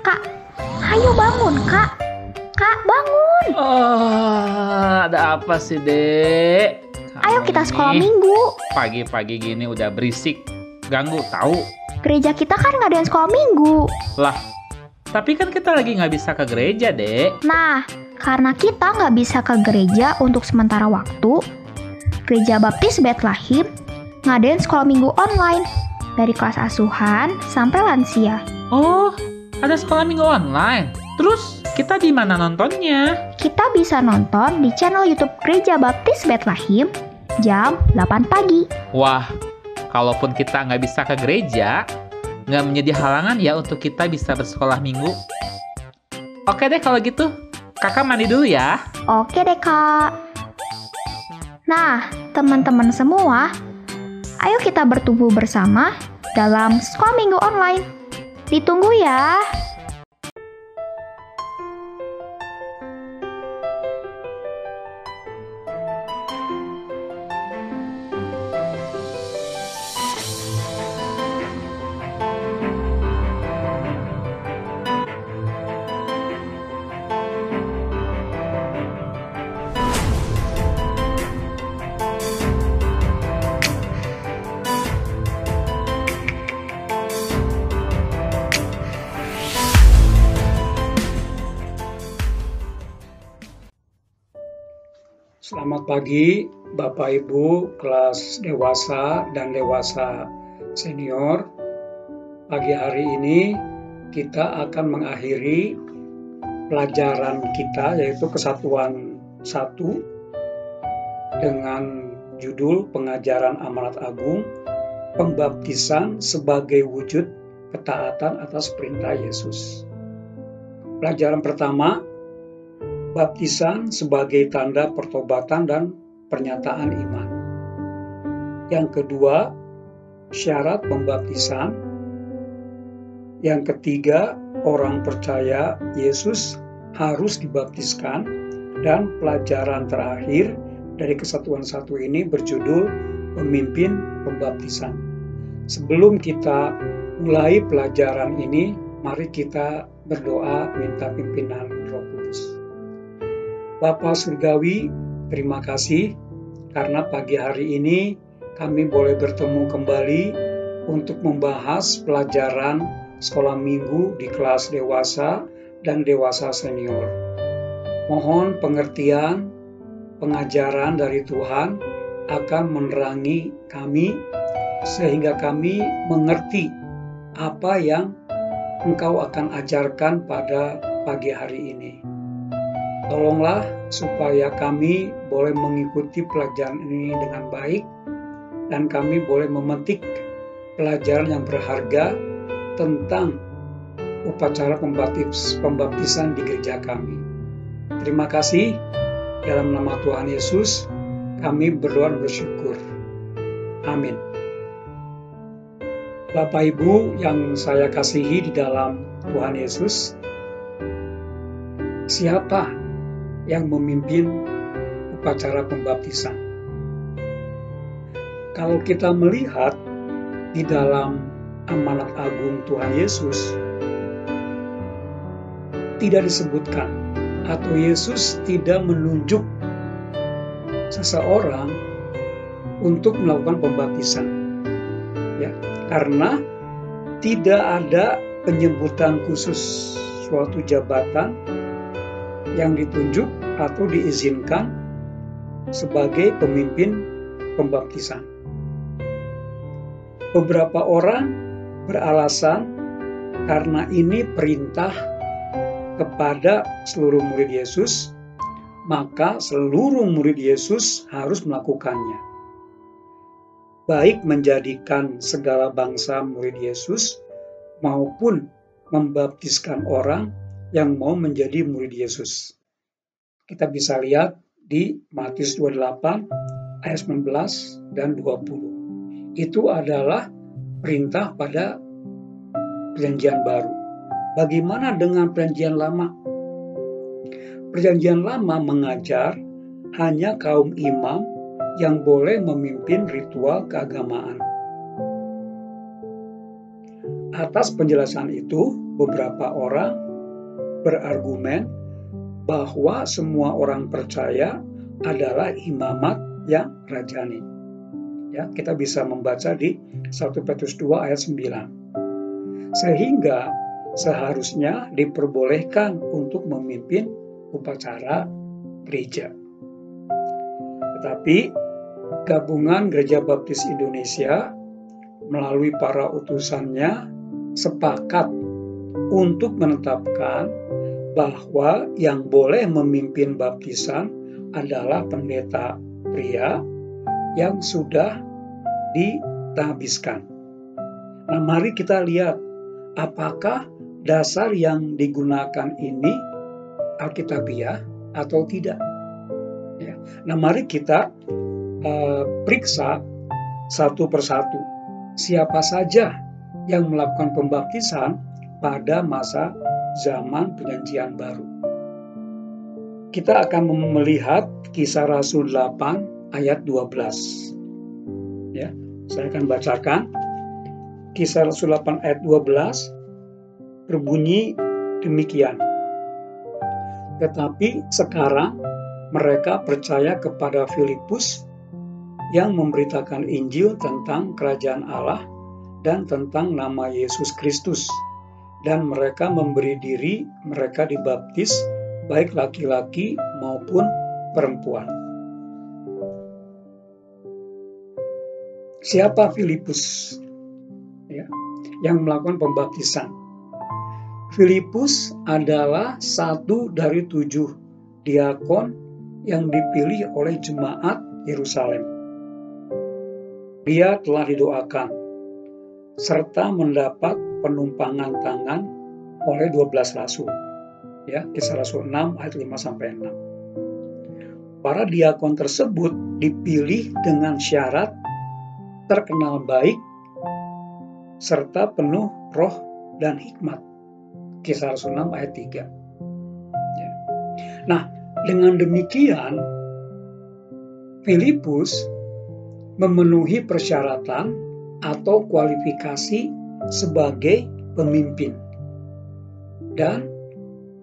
Kak, ayo bangun, Kak. Kak, bangun. Ada apa sih, Dek? Ayo Kamu kita ini sekolah minggu. Pagi-pagi gini udah berisik. Ganggu, tahu? Gereja kita kan ngadain sekolah minggu. Lah, tapi kan kita lagi nggak bisa ke gereja, Dek. Nah, karena kita nggak bisa ke gereja untuk sementara waktu, Gereja Baptis Bethlehem ngadain sekolah minggu online dari kelas asuhan sampai lansia. Oh, ada sekolah minggu online. Terus kita di mana nontonnya? Kita bisa nonton di channel YouTube Gereja Baptis Bethlehem jam 8 pagi. Wah, kalaupun kita nggak bisa ke gereja, nggak menjadi halangan ya untuk kita bisa bersekolah minggu. Oke deh kalau gitu, kakak mandi dulu ya. Oke deh, Kak. Nah, teman-teman semua, ayo kita bertumbuh bersama dalam sekolah minggu online. Ditunggu ya. Selamat pagi Bapak Ibu kelas dewasa dan dewasa senior. Pagi hari ini kita akan mengakhiri pelajaran kita yaitu Kesatuan 1 dengan judul Pengajaran Amanat Agung, Pembaptisan sebagai wujud ketaatan atas perintah Yesus. Pelajaran pertama, baptisan sebagai tanda pertobatan dan pernyataan iman. Yang kedua, syarat pembaptisan. Yang ketiga, orang percaya Yesus harus dibaptiskan. Dan pelajaran terakhir dari Kesatuan 1 ini berjudul Pemimpin Pembaptisan. Sebelum kita mulai pelajaran ini, mari kita berdoa minta pimpinan Roh Kudus. Bapa Surgawi, terima kasih karena pagi hari ini kami boleh bertemu kembali untuk membahas pelajaran sekolah minggu di kelas dewasa dan dewasa senior. Mohon pengertian, pengajaran dari Tuhan akan menerangi kami sehingga kami mengerti apa yang Engkau akan ajarkan pada pagi hari ini. Tolonglah supaya kami boleh mengikuti pelajaran ini dengan baik dan kami boleh memetik pelajaran yang berharga tentang upacara pembaptisan di gereja kami. Terima kasih. Dalam nama Tuhan Yesus, kami berdoa dan bersyukur. Amin. Bapak Ibu yang saya kasihi di dalam Tuhan Yesus, siapa yang memimpin upacara pembaptisan? Kalau kita melihat di dalam amanat agung Tuhan Yesus, tidak disebutkan atau Yesus tidak menunjuk seseorang untuk melakukan pembaptisan. Ya, karena tidak ada penyebutan khusus suatu jabatan yang ditunjuk atau diizinkan sebagai pemimpin pembaptisan. Beberapa orang beralasan karena ini perintah kepada seluruh murid Yesus, maka seluruh murid Yesus harus melakukannya. Baik menjadikan segala bangsa murid Yesus maupun membaptiskan orang yang mau menjadi murid Yesus. Kita bisa lihat di Matius 28 ayat 19 dan 20. Itu adalah perintah pada Perjanjian Baru. Bagaimana dengan Perjanjian Lama? Perjanjian Lama mengajar hanya kaum imam yang boleh memimpin ritual keagamaan. Atas penjelasan itu, beberapa orang berargumen bahwa semua orang percaya adalah imamat yang rajani. Ya, kita bisa membaca di 1 Petrus 2 ayat 9. Sehingga seharusnya diperbolehkan untuk memimpin upacara gereja. Tetapi Gabungan Gereja Baptis Indonesia melalui para utusannya sepakat untuk menetapkan bahwa yang boleh memimpin baptisan adalah pendeta pria yang sudah ditabiskan. Nah, mari kita lihat apakah dasar yang digunakan ini alkitabiah atau tidak. Ya. Nah, mari kita periksa satu persatu siapa saja yang melakukan pembaptisan pada masa zaman Perjanjian Baru. Kita akan melihat Kisah Rasul 8 ayat 12. Ya, saya akan bacakan. Kisah Rasul 8 ayat 12 berbunyi demikian. Tetapi sekarang mereka percaya kepada Filipus yang memberitakan Injil tentang kerajaan Allah dan tentang nama Yesus Kristus. Dan mereka memberi diri, mereka dibaptis, baik laki-laki maupun perempuan. Siapa Filipus? Ya, yang melakukan pembaptisan. Filipus adalah satu dari 7 diakon yang dipilih oleh jemaat Yerusalem. Dia telah didoakan serta mendapat penumpangan tangan oleh 12 rasul. Ya, Kisah Rasul 6 ayat 5-6. Para diakon tersebut dipilih dengan syarat terkenal baik serta penuh roh dan hikmat. Kisah Rasul 6 ayat 3. Ya. Nah, dengan demikian Filipus memenuhi persyaratan atau kualifikasi sebagai pemimpin. Dan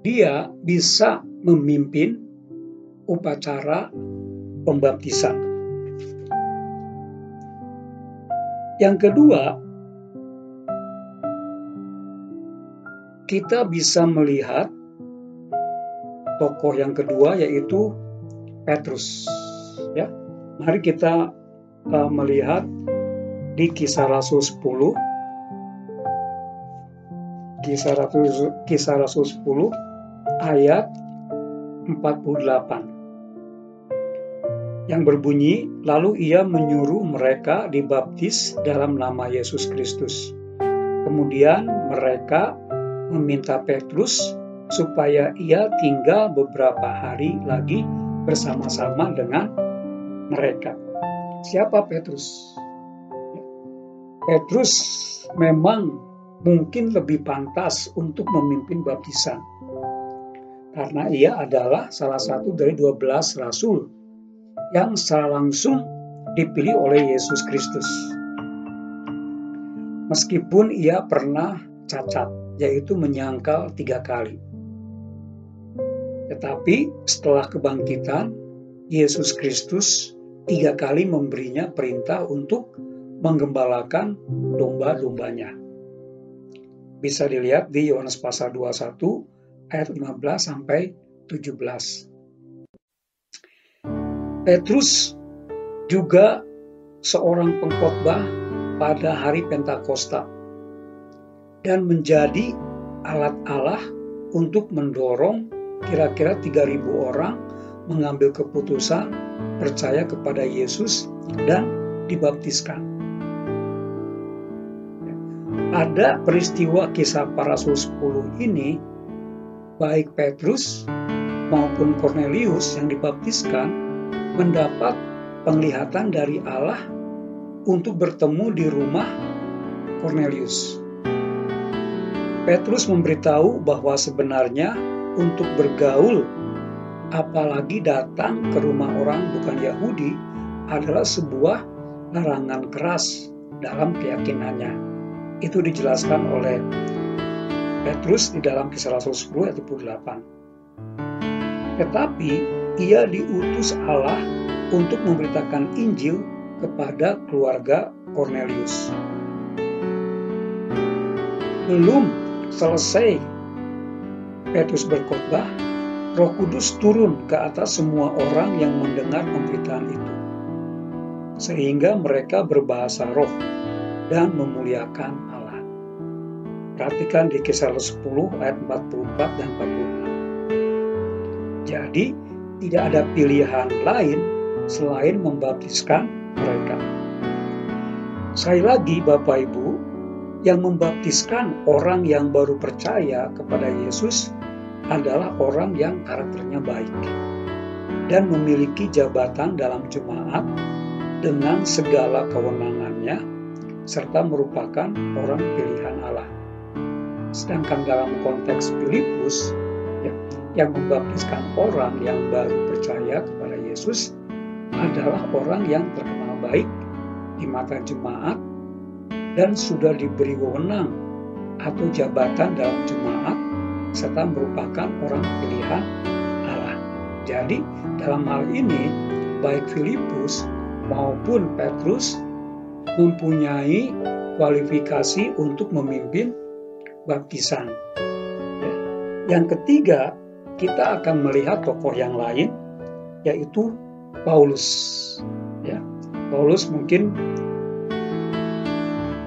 dia bisa memimpin upacara pembaptisan. Yang kedua, kita bisa melihat tokoh yang kedua yaitu Petrus. Ya, mari kita melihat di Kisah Rasul 10. Kisah Rasul 10 ayat 48. Yang berbunyi, lalu ia menyuruh mereka dibaptis dalam nama Yesus Kristus. Kemudian mereka meminta Petrus supaya ia tinggal beberapa hari lagi bersama-sama dengan mereka. Siapa Petrus? Petrus memang mungkin lebih pantas untuk memimpin baptisan karena ia adalah salah satu dari 12 rasul yang secara langsung dipilih oleh Yesus Kristus. Meskipun ia pernah cacat, yaitu menyangkal 3 kali. Tetapi setelah kebangkitan, Yesus Kristus 3 kali memberinya perintah untuk menggembalakan domba-dombanya. Bisa dilihat di Yohanes pasal 21 ayat 15-17. Petrus juga seorang pengkhotbah pada hari Pentakosta dan menjadi alat Allah untuk mendorong kira-kira 3.000 orang mengambil keputusan percaya kepada Yesus dan dibaptiskan. Pada peristiwa Kisah Para Rasul 10 ini, baik Petrus maupun Kornelius yang dibaptiskan mendapat penglihatan dari Allah untuk bertemu di rumah Kornelius. Petrus memberitahu bahwa sebenarnya untuk bergaul, apalagi datang ke rumah orang bukan Yahudi, adalah sebuah larangan keras dalam keyakinannya. Itu dijelaskan oleh Petrus di dalam Kisah Rasul 10 ayat 28. Tetapi ia diutus Allah untuk memberitakan Injil kepada keluarga Kornelius. Belum selesai Petrus berkhotbah, Roh Kudus turun ke atas semua orang yang mendengar pemberitaan itu, sehingga mereka berbahasa roh dan memuliakan Allah. Perhatikan di Kisah 10 ayat 44 dan 46. Jadi, tidak ada pilihan lain selain membaptiskan mereka. Sekali lagi, Bapak Ibu, yang membaptiskan orang yang baru percaya kepada Yesus adalah orang yang karakternya baik dan memiliki jabatan dalam jemaat dengan segala kewenangannya serta merupakan orang pilihan Allah. Sedangkan dalam konteks Filipus, yang membaptiskan orang yang baru percaya kepada Yesus adalah orang yang terkenal baik di mata jemaat dan sudah diberi wewenang atau jabatan dalam jemaat serta merupakan orang pilihan Allah. Jadi dalam hal ini baik Filipus maupun Petrus mempunyai kualifikasi untuk memimpin baptisan. Yang ketiga, kita akan melihat tokoh yang lain, yaitu Paulus. Paulus mungkin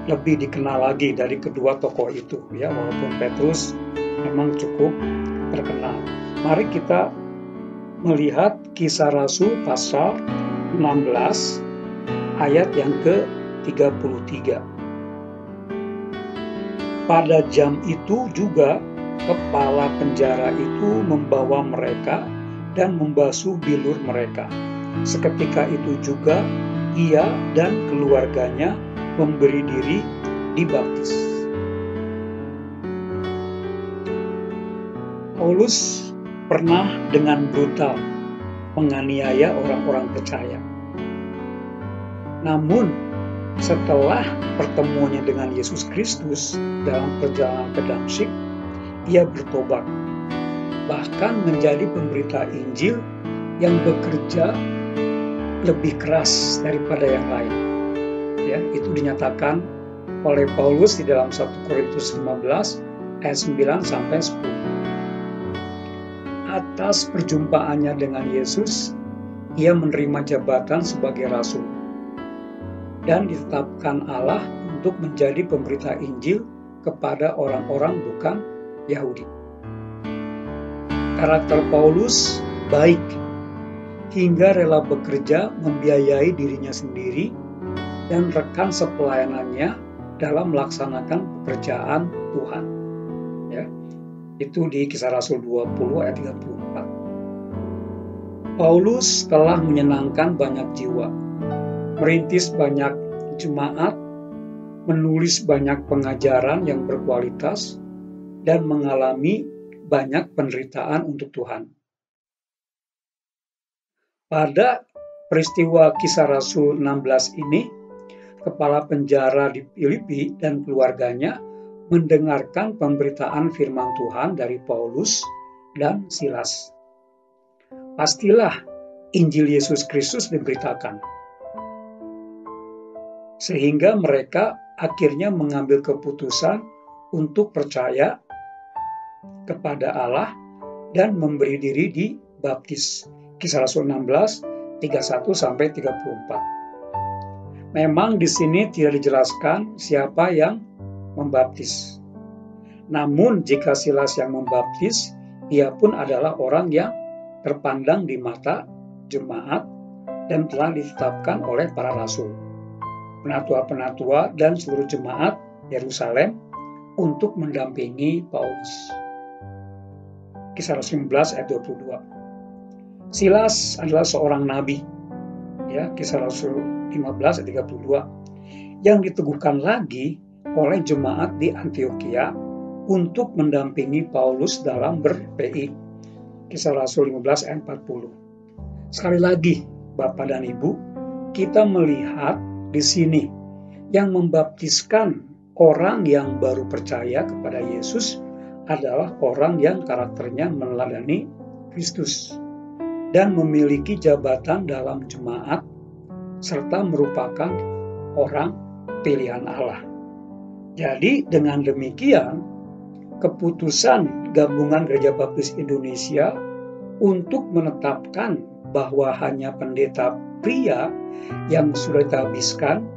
lebih dikenal lagi dari kedua tokoh itu, walaupun Petrus memang cukup terkenal. Mari kita melihat Kisah Rasul pasal 16 ayat yang ke-33. Pada jam itu juga kepala penjara itu membawa mereka dan membasuh bilur mereka. Seketika itu juga ia dan keluarganya memberi diri dibaptis. Paulus pernah dengan brutal menganiaya orang-orang percaya. Namun, setelah pertemuannya dengan Yesus Kristus dalam perjalanan ke Damsyik, ia bertobat, bahkan menjadi pemberita Injil yang bekerja lebih keras daripada yang lain. Itu dinyatakan oleh Paulus di dalam 1 Korintus 15 ayat 9 sampai 10. Atas perjumpaannya dengan Yesus, ia menerima jabatan sebagai rasul dan ditetapkan Allah untuk menjadi pemberita Injil kepada orang-orang bukan Yahudi. Karakter Paulus baik hingga rela bekerja membiayai dirinya sendiri dan rekan sepelayanannya dalam melaksanakan pekerjaan Tuhan. Itu di Kisah Rasul 20 ayat 34. Paulus telah menyenangkan banyak jiwa, merintis banyak jemaat, menulis banyak pengajaran yang berkualitas, dan mengalami banyak penderitaan untuk Tuhan. Pada peristiwa Kisah Rasul 16 ini, kepala penjara di Filipi dan keluarganya mendengarkan pemberitaan firman Tuhan dari Paulus dan Silas. Pastilah Injil Yesus Kristus diberitakan, sehingga mereka akhirnya mengambil keputusan untuk percaya kepada Allah dan memberi diri dibaptis. Kisah Rasul 16, 31 sampai 34. Memang di sini tidak dijelaskan siapa yang membaptis. Namun jika Silas yang membaptis, ia pun adalah orang yang terpandang di mata jemaat dan telah ditetapkan oleh para rasul, penatua-penatua dan seluruh jemaat Yerusalem untuk mendampingi Paulus. Kisah Rasul 15 ayat 22. Silas adalah seorang nabi. Kisah Rasul 15 ayat 32, yang diteguhkan lagi oleh jemaat di Antioquia untuk mendampingi Paulus dalam ber-PI. Kisah Rasul 15 ayat 40. Sekali lagi, Bapak dan Ibu, kita melihat di sini yang membaptiskan orang yang baru percaya kepada Yesus adalah orang yang karakternya meneladani Kristus dan memiliki jabatan dalam jemaat serta merupakan orang pilihan Allah. Jadi dengan demikian, keputusan Gabungan Gereja Baptis Indonesia untuk menetapkan bahwa hanya pendeta pria yang sudah dihabiskan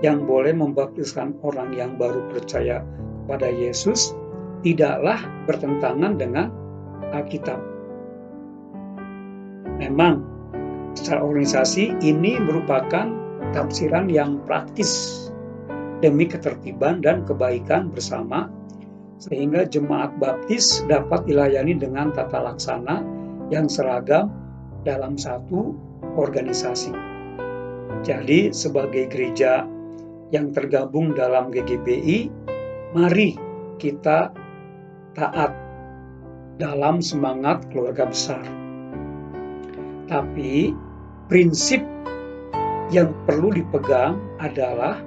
yang boleh membaptiskan orang yang baru percaya kepada Yesus tidaklah bertentangan dengan Alkitab. Memang secara organisasi ini merupakan tafsiran yang praktis demi ketertiban dan kebaikan bersama, sehingga jemaat baptis dapat dilayani dengan tata laksana yang seragam dalam satu organisasi. Jadi sebagai gereja yang tergabung dalam GGBI, mari kita taat dalam semangat keluarga besar. Tapi prinsip yang perlu dipegang adalah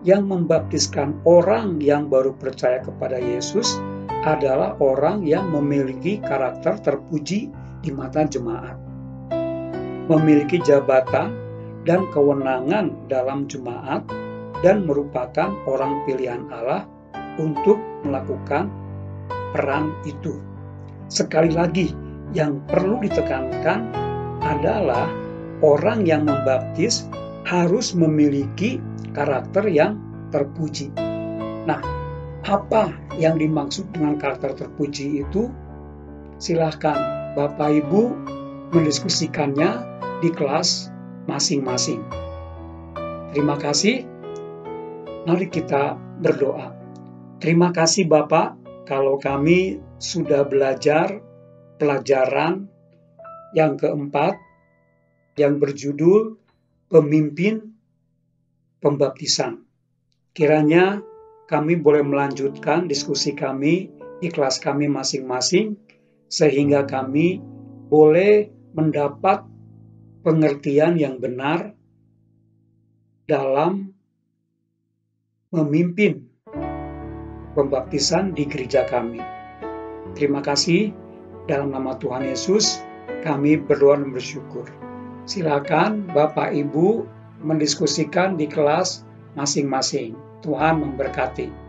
yang membaptiskan orang yang baru percaya kepada Yesus adalah orang yang memiliki karakter terpuji di mata jemaat, memiliki jabatan dan kewenangan dalam jemaat, dan merupakan orang pilihan Allah untuk melakukan peran itu. Sekali lagi, yang perlu ditekankan adalah orang yang membaptis harus memiliki karakter yang terpuji. Nah, apa yang dimaksud dengan karakter terpuji itu? Silahkan Bapak Ibu mendiskusikannya di kelas masing-masing. Terima kasih. Mari kita berdoa. Terima kasih Bapak, kalau kami sudah belajar pelajaran yang keempat yang berjudul Pemimpin Pembaptisan. Kiranya kami boleh melanjutkan diskusi kami di kelas kami masing-masing, sehingga kami boleh mendapat pengertian yang benar dalam memimpin pembaptisan di gereja kami. Terima kasih. Dalam nama Tuhan Yesus, kami berdoa dan bersyukur. Silakan Bapak Ibu mendiskusikan di kelas masing-masing. Tuhan memberkati.